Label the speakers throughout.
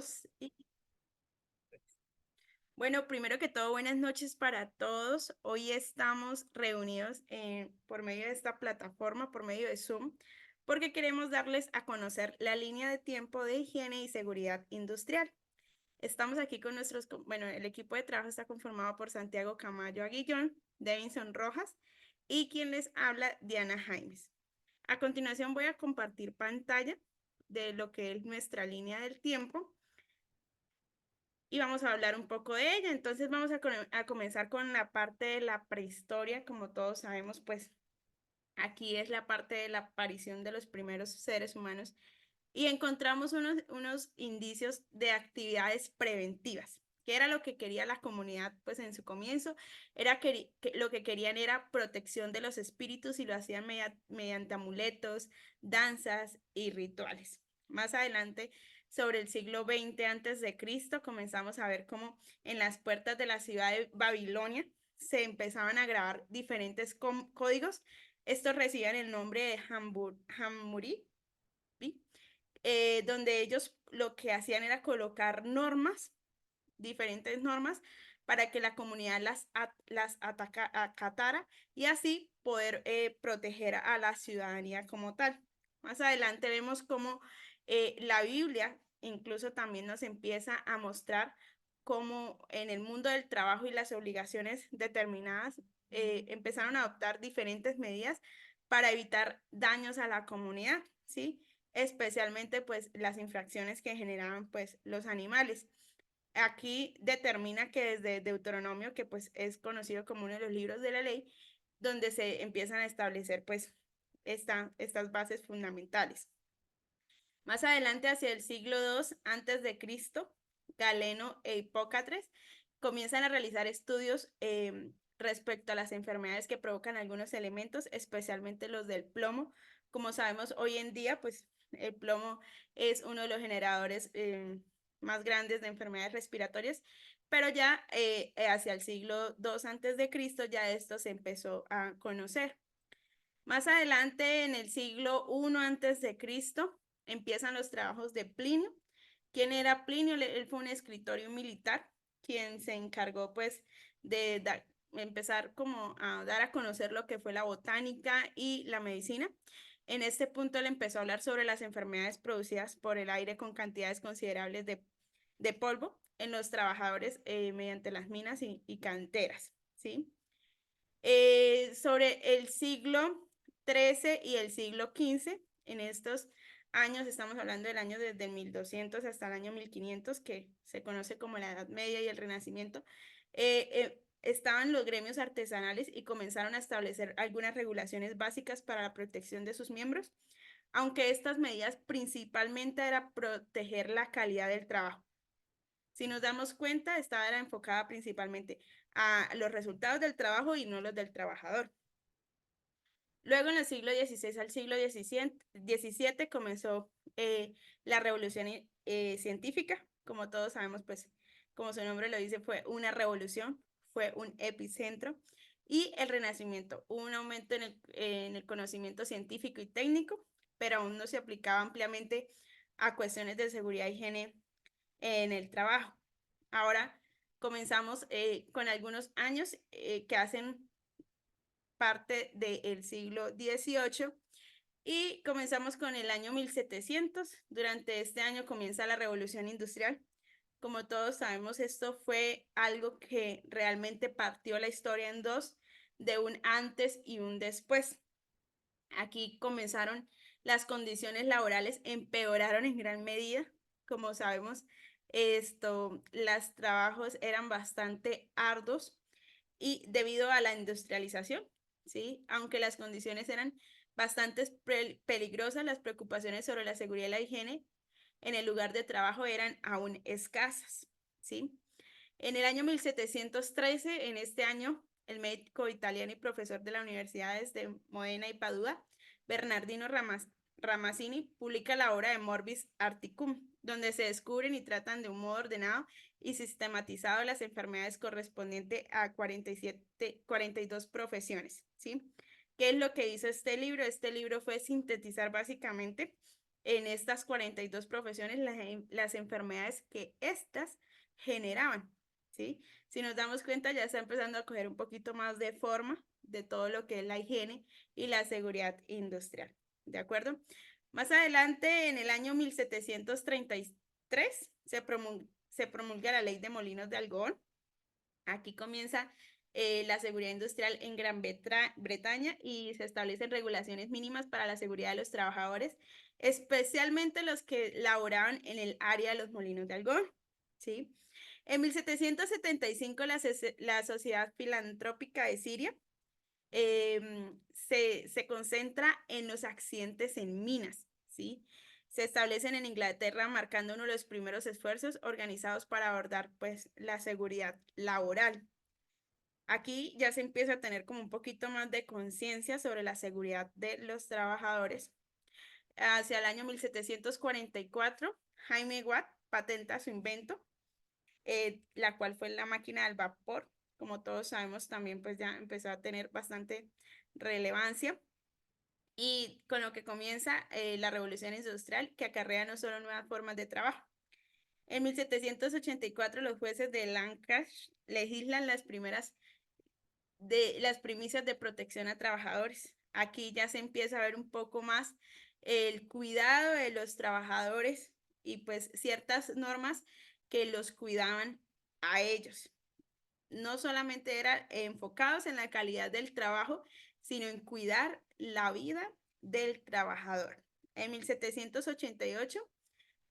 Speaker 1: Dos. Bueno, primero que todo, buenas noches para todos. Hoy estamos reunidos por medio de esta plataforma, por medio de Zoom, porque queremos darles a conocer la línea de tiempo de higiene y seguridad industrial. Estamos aquí con bueno, el equipo de trabajo está conformado por Santiago Camayo Aguillón, Davinson Rojas y quien les habla, Diana Jaimes. A continuación voy a compartir pantalla de lo que es nuestra línea del tiempo y vamos a hablar un poco de ella. Entonces vamos a comenzar con la parte de la prehistoria. Como todos sabemos, pues aquí es la parte de la aparición de los primeros seres humanos y encontramos unos indicios de actividades preventivas. ¿Qué era lo que quería la comunidad? Pues en su comienzo era que lo que querían era protección de los espíritus y lo hacían mediante amuletos, danzas y rituales. Más adelante, sobre el siglo XX antes de Cristo, comenzamos a ver cómo en las puertas de la ciudad de Babilonia se empezaban a grabar diferentes códigos. Estos recibían el nombre de Hammurabi, donde ellos lo que hacían era colocar normas, diferentes normas, para que la comunidad las acatara y así poder proteger a la ciudadanía como tal. Más adelante vemos cómo la Biblia incluso también nos empieza a mostrar cómo en el mundo del trabajo y las obligaciones determinadas empezaron a adoptar diferentes medidas para evitar daños a la comunidad, ¿sí? Especialmente pues las infracciones que generaban pues los animales. Aquí determina que desde Deuteronomio, que pues es conocido como uno de los libros de la ley, donde se empiezan a establecer pues estas bases fundamentales. Más adelante, hacia el siglo II antes de Cristo, Galeno e Hipócrates comienzan a realizar estudios respecto a las enfermedades que provocan algunos elementos, especialmente los del plomo. Como sabemos hoy en día, pues el plomo es uno de los generadores más grandes de enfermedades respiratorias, pero ya hacia el siglo II antes de Cristo ya esto se empezó a conocer. Más adelante, en el siglo I antes de Cristo, empiezan los trabajos de Plinio. ¿Quién era Plinio? Él fue un escritor y un militar quien se encargó pues de empezar como a dar a conocer lo que fue la botánica y la medicina. En este punto él empezó a hablar sobre las enfermedades producidas por el aire con cantidades considerables de polvo en los trabajadores mediante las minas y canteras, ¿sí? Sobre el siglo XIII y el siglo XV, en estos años, estamos hablando del año desde 1200 hasta el año 1500, que se conoce como la Edad Media y el Renacimiento, estaban los gremios artesanales y comenzaron a establecer algunas regulaciones básicas para la protección de sus miembros, aunque estas medidas principalmente era proteger la calidad del trabajo. Si nos damos cuenta, esta era enfocada principalmente a los resultados del trabajo y no los del trabajador. Luego, en el siglo XVI al siglo XVII comenzó la revolución científica. Como todos sabemos, pues, como su nombre lo dice, fue una revolución, fue un epicentro. Y el Renacimiento, hubo un aumento en el conocimiento científico y técnico, pero aún no se aplicaba ampliamente a cuestiones de seguridad y higiene en el trabajo. Ahora comenzamos con algunos años que hacen parte del siglo XVIII y comenzamos con el año 1700. Durante este año comienza la Revolución Industrial. Como todos sabemos, esto fue algo que realmente partió la historia en dos, de un antes y un después. Aquí comenzaron las condiciones laborales, empeoraron en gran medida. Como sabemos, los trabajos eran bastante arduos y debido a la industrialización, ¿sí? Aunque las condiciones eran bastante peligrosas, las preocupaciones sobre la seguridad y la higiene en el lugar de trabajo eran aún escasas, ¿sí? En el año 1713, en este año, el médico italiano y profesor de las universidades de Modena y Padua, Bernardino Ramazzini, publica la obra de Morbis Articum, donde se descubren y tratan de un modo ordenado y sistematizado las enfermedades correspondientes a 42 profesiones, ¿sí? ¿Qué es lo que hizo este libro? Este libro fue sintetizar básicamente en estas 42 profesiones las enfermedades que éstas generaban, ¿sí? Si nos damos cuenta, ya está empezando a coger un poquito más de forma de todo lo que es la higiene y la seguridad industrial, ¿de acuerdo? Más adelante, en el año 1733, se promulga la ley de molinos de algodón. Aquí comienza la seguridad industrial en Gran Bretaña y se establecen regulaciones mínimas para la seguridad de los trabajadores, especialmente los que laboraban en el área de los molinos de algodón, ¿sí? En 1775 la Sociedad Filantrópica de Siria se concentra en los accidentes en minas, ¿sí? Se establecen en Inglaterra marcando uno de los primeros esfuerzos organizados para abordar pues la seguridad laboral. Aquí ya se empieza a tener como un poquito más de conciencia sobre la seguridad de los trabajadores. Hacia el año 1744, Jaime Watt patenta su invento, la cual fue la máquina del vapor. Como todos sabemos, también pues ya empezó a tener bastante relevancia y con lo que comienza la revolución industrial que acarrea no solo nuevas formas de trabajo. En 1784 los jueces de Lancaster legislan las primicias de protección a trabajadores. Aquí ya se empieza a ver un poco más el cuidado de los trabajadores y pues ciertas normas que los cuidaban a ellos. No solamente eran enfocados en la calidad del trabajo, sino en cuidar la vida del trabajador. En 1788,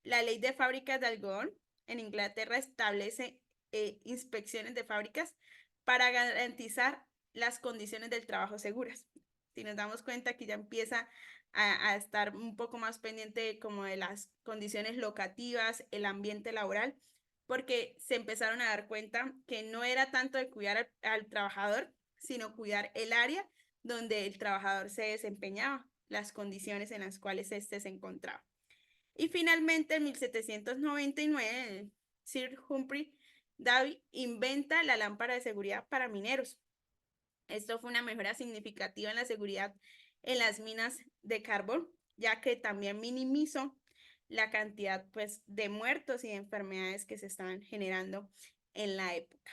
Speaker 1: la ley de fábricas de algodón en Inglaterra establece inspecciones de fábricas para garantizar las condiciones del trabajo seguras. Si nos damos cuenta que ya empieza a estar un poco más pendiente como de las condiciones locativas, el ambiente laboral, porque se empezaron a dar cuenta que no era tanto de cuidar al trabajador, sino cuidar el área donde el trabajador se desempeñaba, las condiciones en las cuales éste se encontraba. Y finalmente, en 1799, Sir Humphrey Davy inventa la lámpara de seguridad para mineros. Esto fue una mejora significativa en la seguridad en las minas de carbón, ya que también minimizó la cantidad pues, de muertos y de enfermedades que se estaban generando en la época.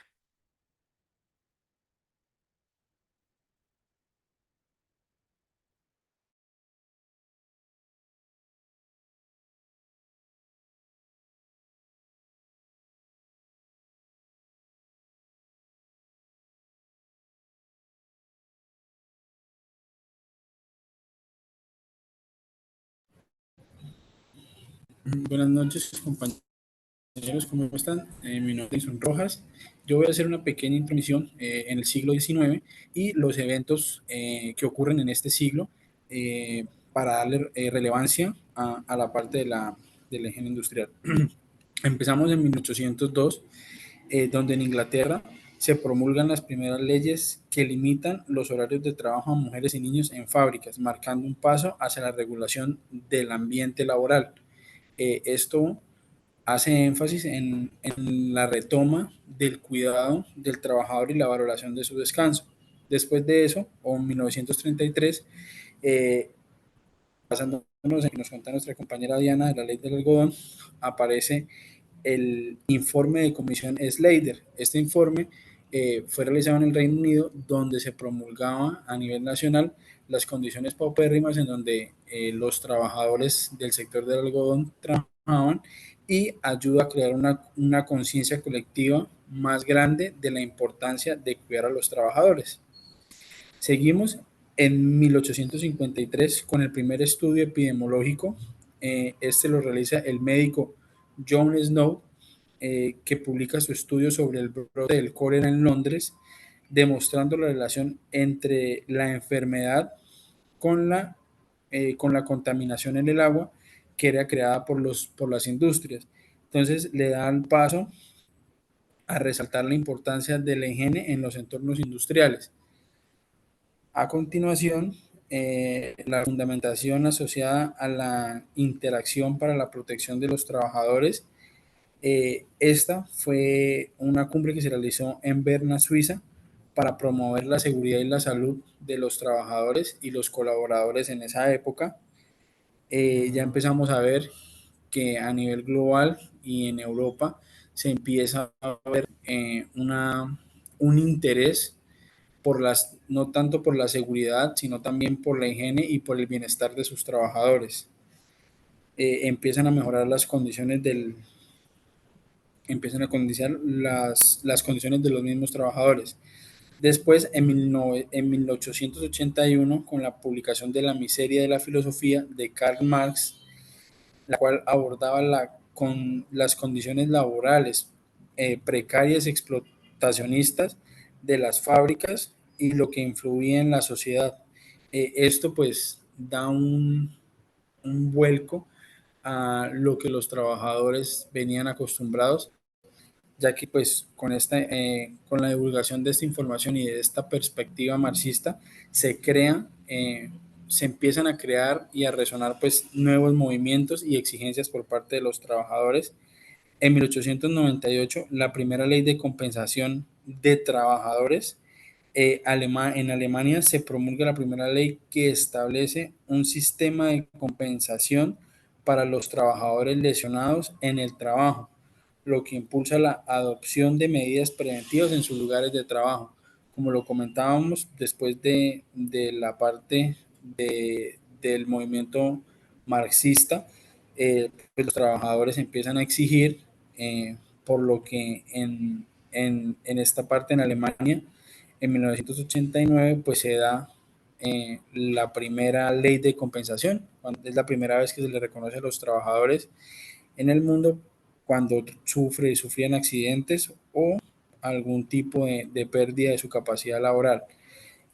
Speaker 2: Buenas noches, compañeros, ¿cómo están? Mi nombre es Jason Rojas. Yo voy a hacer una pequeña introducción en el siglo XIX y los eventos que ocurren en este siglo para darle relevancia a la parte de la higiene industrial. Empezamos en 1802, donde en Inglaterra se promulgan las primeras leyes que limitan los horarios de trabajo a mujeres y niños en fábricas, marcando un paso hacia la regulación del ambiente laboral. Esto hace énfasis en la retoma del cuidado del trabajador y la valoración de su descanso. Después de eso, o en 1933, eh, basándonos en que nos cuenta nuestra compañera Diana de la ley del algodón, aparece el informe de comisión Slater. Este informe fue realizado en el Reino Unido, donde se promulgaba a nivel nacional las condiciones paupérrimas en donde los trabajadores del sector del algodón trabajaban y ayuda a crear una conciencia colectiva más grande de la importancia de cuidar a los trabajadores. Seguimos en 1853 con el primer estudio epidemiológico. Este lo realiza el médico John Snow, que publica su estudio sobre el brote del cólera en Londres, demostrando la relación entre la enfermedad con la contaminación en el agua que era creada por las industrias. Entonces le dan paso a resaltar la importancia de la higiene en los entornos industriales. A continuación, la fundamentación asociada a la interacción para la protección de los trabajadores. Esta fue una cumbre que se realizó en Berna, Suiza, para promover la seguridad y la salud de los trabajadores y los colaboradores en esa época. Ya empezamos a ver que a nivel global y en Europa se empieza a ver un interés por no tanto por la seguridad, sino también por la higiene y por el bienestar de sus trabajadores. Empiezan a mejorar empiezan a condicionar las condiciones de los mismos trabajadores. Después, en 1881, con la publicación de La miseria de la filosofía de Karl Marx, la cual abordaba las condiciones laborales precarias, explotacionistas de las fábricas y lo que influía en la sociedad. Esto pues da un vuelco a lo que los trabajadores venían acostumbrados, ya que pues con la divulgación de esta información y de esta perspectiva marxista se empiezan a crear y a resonar pues nuevos movimientos y exigencias por parte de los trabajadores. En 1898, la primera ley de compensación de trabajadores en Alemania se promulga la primera ley que establece un sistema de compensación para los trabajadores lesionados en el trabajo, lo que impulsa la adopción de medidas preventivas en sus lugares de trabajo. Como lo comentábamos, después de la parte del movimiento marxista, pues los trabajadores empiezan a exigir, por lo que en esta parte en Alemania, en 1989, pues se da la primera ley de compensación. Es la primera vez que se le reconoce a los trabajadores en el mundo cuando sufrían accidentes o algún tipo de pérdida de su capacidad laboral.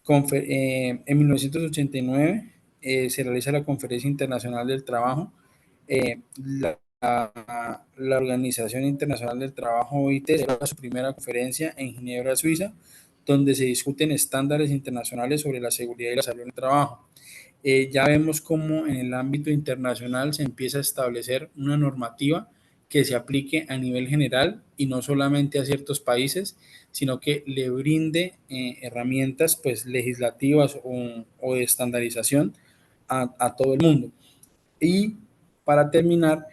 Speaker 2: En 1989 se realiza la Conferencia Internacional del Trabajo. La Organización Internacional del Trabajo, OIT, celebra su primera conferencia en Ginebra, Suiza, donde se discuten estándares internacionales sobre la seguridad y la salud en el trabajo. Ya vemos cómo en el ámbito internacional se empieza a establecer una normativa que se aplique a nivel general y no solamente a ciertos países, sino que le brinde herramientas pues, legislativas o de estandarización a todo el mundo. Y para terminar,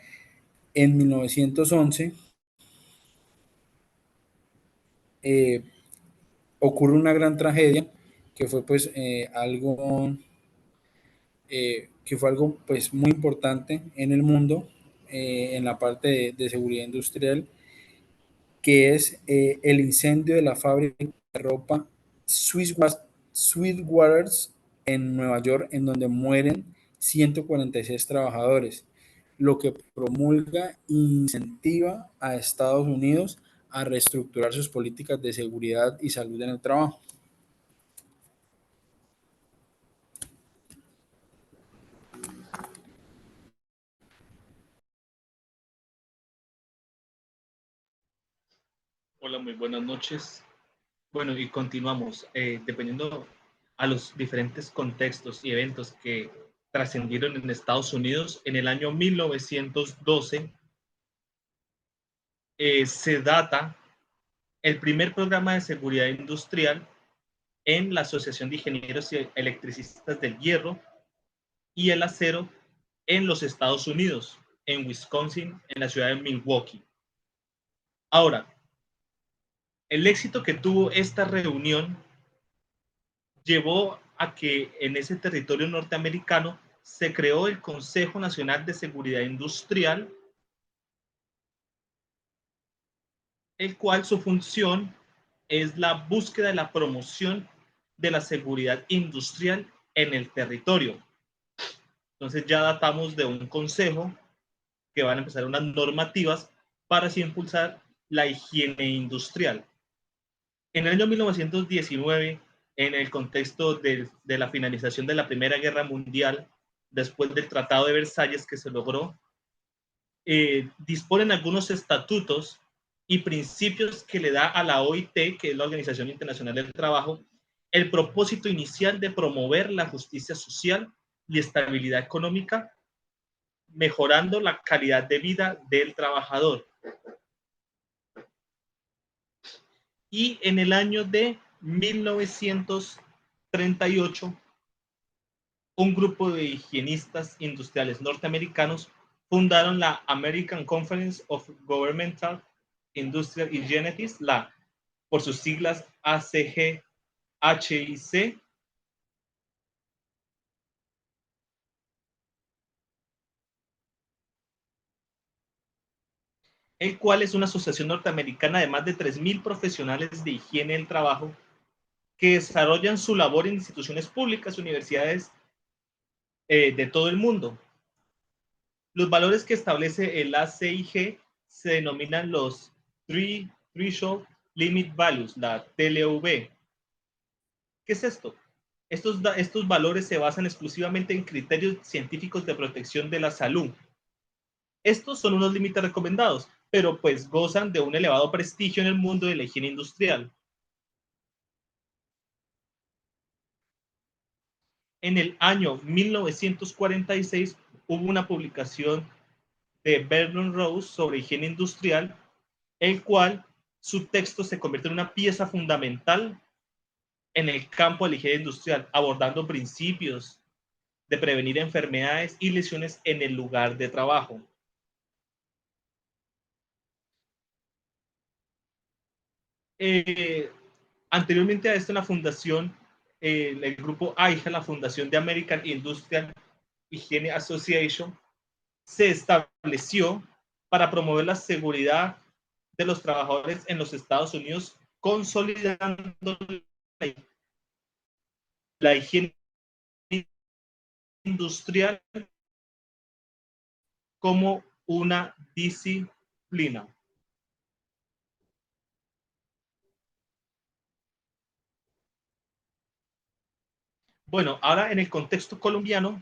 Speaker 2: en 1911 eh, ocurre una gran tragedia que fue pues que fue algo pues muy importante en el mundo, en la parte de seguridad industrial, que es el incendio de la fábrica de ropa Sweetwaters en Nueva York, en donde mueren 146 trabajadores, lo que promulga e incentiva a Estados Unidos a reestructurar sus políticas de seguridad y salud en el trabajo.
Speaker 3: Hola, muy buenas noches. Bueno, y continuamos. Dependiendo a los diferentes contextos y eventos que trascendieron en Estados Unidos, en el año 1912 se data el primer programa de seguridad industrial en la Asociación de Ingenieros y Electricistas del Hierro y el Acero en los Estados Unidos, en Wisconsin, en la ciudad de Milwaukee. Ahora, el éxito que tuvo esta reunión llevó a que en ese territorio norteamericano se creó el Consejo Nacional de Seguridad Industrial, el cual su función es la búsqueda y la promoción de la seguridad industrial en el territorio. Entonces ya datamos de un consejo que van a empezar unas normativas para así impulsar la higiene industrial. En el año 1919, en el contexto de la finalización de la Primera Guerra Mundial, después del Tratado de Versalles que se logró, disponen algunos estatutos y principios que le da a la OIT, que es la Organización Internacional del Trabajo, el propósito inicial de promover la justicia social y estabilidad económica, mejorando la calidad de vida del trabajador. Y en el año de 1938 un grupo de higienistas industriales norteamericanos fundaron la American Conference of Governmental Industrial Hygienists, por sus siglas ACGHIC, el cual es una asociación norteamericana de más de 3.000 profesionales de higiene del trabajo que desarrollan su labor en instituciones públicas, universidades de todo el mundo. Los valores que establece el ACIG se denominan los Threshold Limit Values, la TLV. ¿Qué es esto? Estos valores se basan exclusivamente en criterios científicos de protección de la salud. Estos son unos límites recomendados, pero pues gozan de un elevado prestigio en el mundo de la higiene industrial. En el año 1946 hubo una publicación de Vernon Rose sobre higiene industrial, el cual su texto se convierte en una pieza fundamental en el campo de la higiene industrial, abordando principios de prevenir enfermedades y lesiones en el lugar de trabajo. Anteriormente a esto, en la fundación, el grupo AIHA, la Fundación de American Industrial Hygiene Association, se estableció para promover la seguridad de los trabajadores en los Estados Unidos, consolidando la higiene industrial como una disciplina. Bueno, ahora en el contexto colombiano,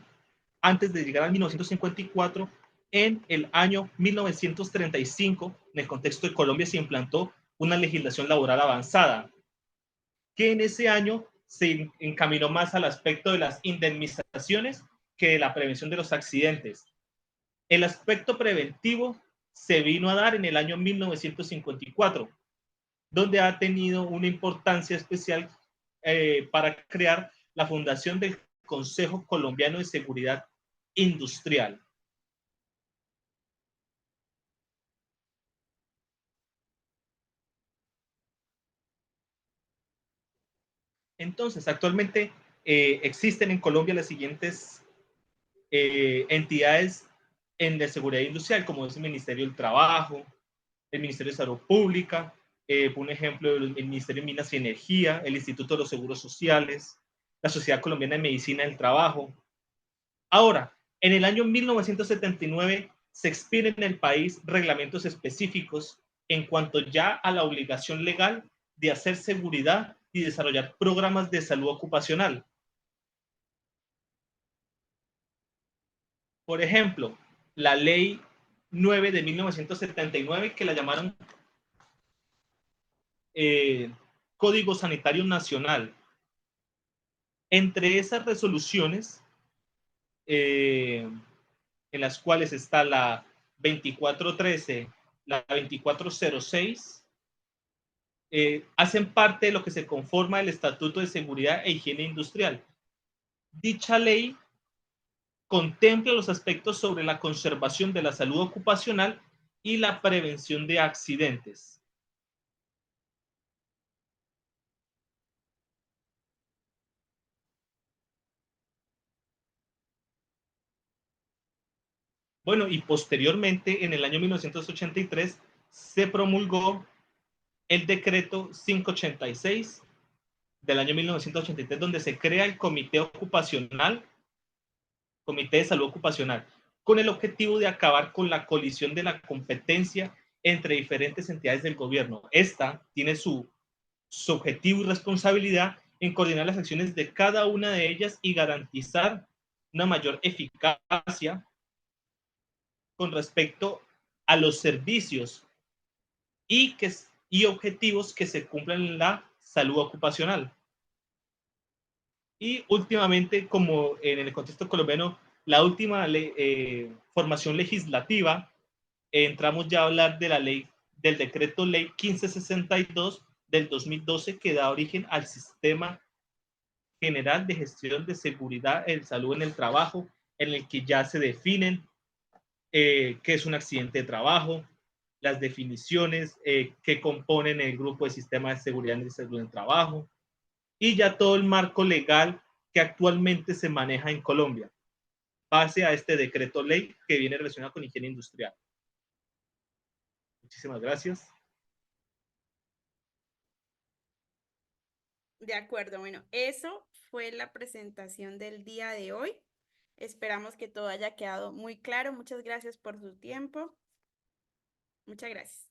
Speaker 3: antes de llegar al 1954, en el año 1935, en el contexto de Colombia se implantó una legislación laboral avanzada, que en ese año se encaminó más al aspecto de las indemnizaciones que de la prevención de los accidentes. El aspecto preventivo se vino a dar en el año 1954, donde ha tenido una importancia especial para crear la fundación del Consejo Colombiano de Seguridad Industrial. Entonces, actualmente existen en Colombia las siguientes entidades en la seguridad industrial, como es el Ministerio del Trabajo, el Ministerio de Salud Pública, por un ejemplo, el Ministerio de Minas y Energía, el Instituto de los Seguros Sociales, la Sociedad Colombiana de Medicina del Trabajo. Ahora, en el año 1979 se expiran en el país reglamentos específicos en cuanto ya a la obligación legal de hacer seguridad y desarrollar programas de salud ocupacional. Por ejemplo, la Ley 9 de 1979, que la llamaron Código Sanitario Nacional. Entre esas resoluciones, en las cuales está la 2413, la 2406, hacen parte de lo que se conforma el Estatuto de Seguridad e Higiene Industrial. Dicha ley contempla los aspectos sobre la conservación de la salud ocupacional y la prevención de accidentes. Bueno, y posteriormente, en el año 1983, se promulgó el decreto 586 del año 1983, donde se crea el Comité Ocupacional, Comité de Salud Ocupacional, con el objetivo de acabar con la colisión de la competencia entre diferentes entidades del gobierno. Esta tiene su objetivo y responsabilidad en coordinar las acciones de cada una de ellas y garantizar una mayor eficacia con respecto a los servicios y objetivos que se cumplen en la salud ocupacional. Y últimamente, como en el contexto colombiano, la última formación legislativa, entramos ya a hablar de la ley, del decreto ley 1562 del 2012, que da origen al sistema General de Gestión de Seguridad en Salud en el Trabajo, en el que ya se definen qué es un accidente de trabajo, las definiciones que componen el grupo de sistema de seguridad en el salud en el trabajo, y ya todo el marco legal que actualmente se maneja en Colombia, base a este decreto ley que viene relacionado con higiene industrial. Muchísimas gracias.
Speaker 1: De acuerdo, bueno, eso fue la presentación del día de hoy. Esperamos que todo haya quedado muy claro. Muchas gracias por su tiempo. Muchas gracias.